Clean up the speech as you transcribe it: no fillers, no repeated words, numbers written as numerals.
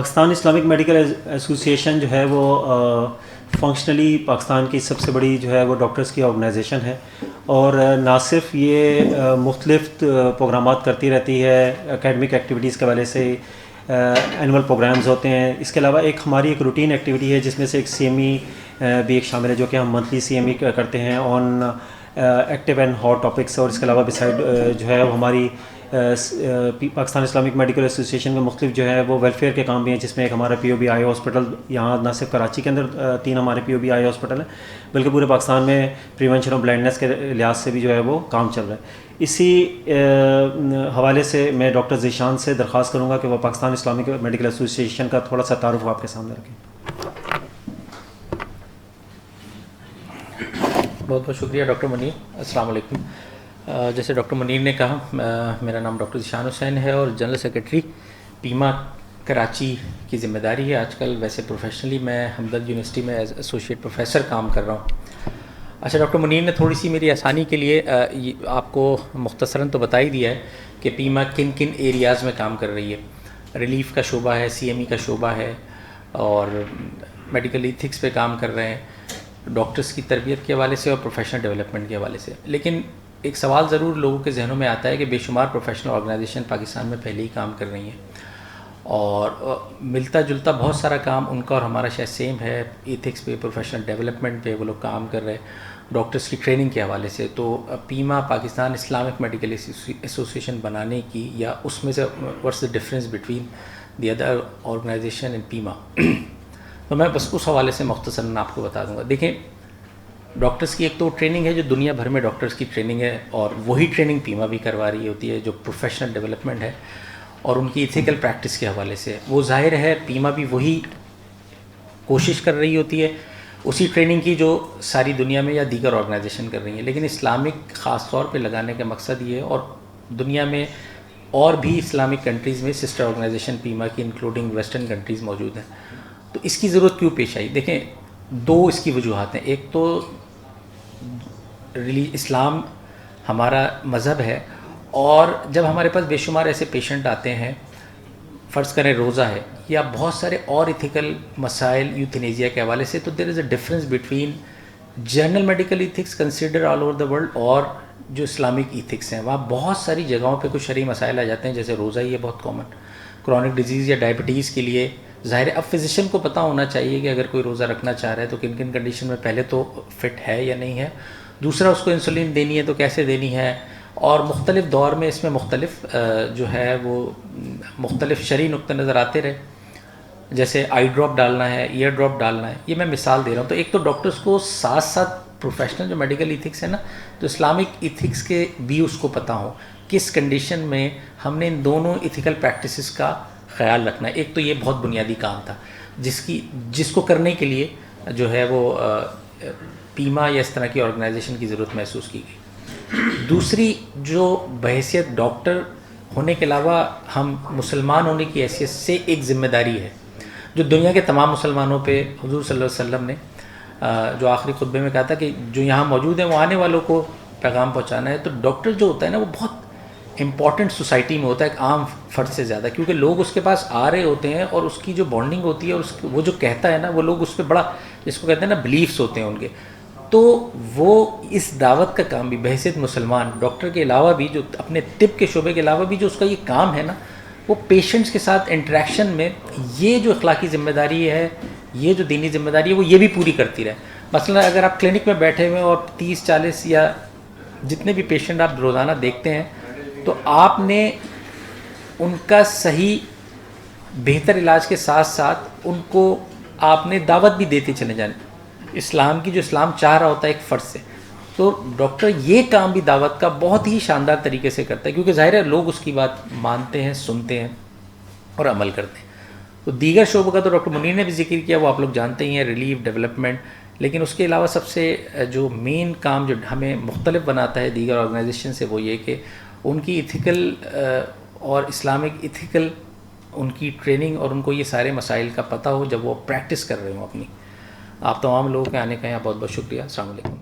Pakistan Islamic medical association جو ہے وہ فنکشنلی پاکستان کی سب سے بڑی جو ہے وہ ڈاکٹرز کی آرگنائزیشن ہے، اور نہ صرف یہ مختلف پروگرامات کرتی رہتی ہے اکیڈمک ایکٹیویٹیز کے حوالے سے، اینول پروگرامز ہوتے ہیں، اس کے علاوہ ہماری ایک روٹین ایکٹیویٹی ہے جس میں سے ایک سی ایم ای بھی ایک شامل ہے، جو کہ ہم منتھلی سی ایم ای کرتے ہیں آن ایکٹیو اینڈ ہاٹ ٹاپکس. اور اس کے علاوہ بسائڈ جو ہے وہ ہماری پاکستان اسلامک میڈیکل ایسوسیشن میں مختلف جو ہے وہ ویلفیئر کے کام بھی ہیں، جس میں ایک ہمارا پی او بی آئی ہاسپٹل، یہاں نہ صرف کراچی کے اندر 3 ہمارے پی او بی آئی ہاسپٹل ہیں بلکہ پورے پاکستان میں پریونشن آف بلائنڈنس کے لحاظ سے بھی جو ہے وہ کام چل رہا ہے. اسی حوالے سے میں ڈاکٹر ذیشان سے درخواست کروں گا کہ وہ پاکستان اسلامک میڈیکل ایسوسیشن کا تھوڑا سا تعارف آپ کے سامنے رکھیں. بہت بہت شکریہ ڈاکٹر منیر. السلام علیکم. جیسے ڈاکٹر منیر نے کہا، میرا نام ڈاکٹر ذیشان حسین ہے اور جنرل سیکرٹری پیما کراچی کی ذمہ داری ہے. آج کل ویسے پروفیشنلی میں ہمدرد یونیورسٹی میں ایز ایسوسیٹ پروفیسر کام کر رہا ہوں. اچھا، ڈاکٹر منیر نے تھوڑی سی میری آسانی کے لیے آپ کو مختصراً تو بتا ہی دیا ہے کہ پیما کن کن ایریاز میں کام کر رہی ہے. ریلیف کا شعبہ ہے، سی ایم ای کا شعبہ ہے، اور میڈیکل ایتھکس پہ کام کر رہے ہیں ڈاکٹرز کی تربیت کے حوالے سے اور پروفیشنل ڈیولپمنٹ کے حوالے سے. لیکن ایک سوال ضرور لوگوں کے ذہنوں میں آتا ہے کہ بے شمار پروفیشنل آرگنائزیشن پاکستان میں پہلے ہی کام کر رہی ہیں، اور ملتا جلتا بہت سارا کام ان کا اور ہمارا شاید سیم ہے. ایتھکس پہ، پروفیشنل ڈیولپمنٹ پہ وہ لوگ کام کر رہے ہیں، ڈاکٹرز کی ٹریننگ کے حوالے سے. تو پیما پاکستان اسلامک میڈیکل ایسوسیشن بنانے کی، یا اس میں سے what's the difference between the other organisation in PIMA, تو میں بس اس حوالے سے مختصراً آپ کو بتا دوں گا. دیکھیں، ڈاکٹرز کی ایک تو ٹریننگ ہے جو دنیا بھر میں ڈاکٹرز کی ٹریننگ ہے، اور وہی ٹریننگ پیما بھی کروا رہی ہوتی ہے جو پروفیشنل ڈیولپمنٹ ہے اور ان کی ایتھیکل پریکٹس کے حوالے سے. وہ ظاہر ہے پیما بھی وہی کوشش کر رہی ہوتی ہے، اسی ٹریننگ کی جو ساری دنیا میں یا دیگر آرگنائزیشن کر رہی ہیں. لیکن اسلامک خاص طور پہ لگانے کا مقصد یہ ہے، اور دنیا میں اور بھی اسلامک کنٹریز میں سسٹر آرگنائزیشن پیما کی انکلوڈنگ ویسٹرن کنٹریز موجود ہیں. تو اس کی ضرورت کیوں پیش آئی؟ دیکھیں، 2 اس کی وجوہات ہیں. ایک تو اسلام ہمارا مذہب ہے، اور جب ہمارے پاس بے شمار ایسے پیشنٹ آتے ہیں، فرض کریں روزہ ہے یا بہت سارے اور ایتھیکل مسائل یوتھینیزیا کے حوالے سے، تو there is a difference between general medical ethics consider all over the world اور جو اسلامک ایتھکس ہیں. وہاں بہت ساری جگہوں پہ کچھ شرعی مسائل آ جاتے ہیں، جیسے روزہ ہی ہے بہت کامن، کرونک ڈیزیز یا ڈائبٹیز کے لیے ظاہر ہے اب فزیشین کو پتہ ہونا چاہیے کہ اگر کوئی روزہ رکھنا چاہ رہا ہے تو کن کن کنڈیشن میں پہلے تو فٹ ہے یا نہیں ہے، دوسرا اس کو انسولین دینی ہے تو کیسے دینی ہے، اور مختلف دور میں اس میں مختلف جو ہے وہ مختلف شرعی نقطہ نظر آتے رہے. جیسے آئی ڈراپ ڈالنا ہے، ایئر ڈراپ ڈالنا ہے، یہ میں مثال دے رہا ہوں. تو ایک تو ڈاکٹرز کو ساتھ ساتھ پروفیشنل جو میڈیکل ایتھکس ہے نا، تو اسلامک ایتھکس کے بھی اس کو پتہ ہو کس کنڈیشن میں ہم نے ان دونوں ایتھیکل پریکٹسز کا خیال رکھنا ہے. ایک تو یہ بہت بنیادی کام تھا جس کو کرنے کے لیے جو ہے وہ پیما یا اس طرح کی آرگنائزیشن کی ضرورت محسوس کی گئی. دوسری جو بحیثیت ڈاکٹر ہونے کے علاوہ ہم مسلمان ہونے کی حیثیت سے ایک ذمہ داری ہے جو دنیا کے تمام مسلمانوں پہ حضور صلی اللہ علیہ وسلم نے جو آخری خطبے میں کہا تھا کہ جو یہاں موجود ہیں وہ آنے والوں کو پیغام پہنچانا ہے. تو ڈاکٹر جو ہوتا ہے نا وہ بہت امپورٹنٹ سوسائٹی میں ہوتا ہے، ایک عام فرد سے زیادہ، کیونکہ لوگ اس کے پاس آ رہے ہوتے ہیں اور اس کی جو بانڈنگ ہوتی ہے اور وہ جو کہتا ہے نا، وہ لوگ اس پہ بڑا، جس کو کہتے ہیں نا، بلیفس ہوتے ہیں ان کے. تو وہ اس دعوت کا کام بھی بحیثیت مسلمان ڈاکٹر کے علاوہ بھی، جو اپنے طب کے شعبے کے علاوہ بھی جو اس کا یہ کام ہے نا، وہ پیشنٹس کے ساتھ انٹریکشن میں یہ جو اخلاقی ذمہ داری ہے، یہ جو دینی ذمہ داری ہے، وہ یہ بھی پوری کرتی رہے. مثلا اگر آپ کلینک میں بیٹھے ہوئے اور 30-40 یا جتنے بھی پیشنٹ آپ روزانہ دیکھتے ہیں، تو آپ نے ان کا صحیح بہتر علاج کے ساتھ ساتھ ان کو آپ نے دعوت بھی دیتے چلے جانے اسلام کی، جو اسلام چاہ رہا ہوتا ہے ایک فرد سے. تو ڈاکٹر یہ کام بھی دعوت کا بہت ہی شاندار طریقے سے کرتا ہے، کیونکہ ظاہر ہے لوگ اس کی بات مانتے ہیں، سنتے ہیں اور عمل کرتے ہیں. تو دیگر شعبوں کا تو ڈاکٹر منیر نے بھی ذکر کیا، وہ آپ لوگ جانتے ہی ہیں، ریلیف، ڈیولپمنٹ. لیکن اس کے علاوہ سب سے جو مین کام جو ہمیں مختلف بناتا ہے دیگر آرگنائزیشن سے، وہ یہ کہ ان کی ایتھیکل اور اسلامک ایتھیکل ان کی ٹریننگ، اور ان کو یہ سارے مسائل کا پتہ ہو جب وہ پریکٹس کر رہے ہوں اپنی. آپ تمام لوگوں کے آنے کا یہاں بہت بہت شکریہ. السلام علیکم.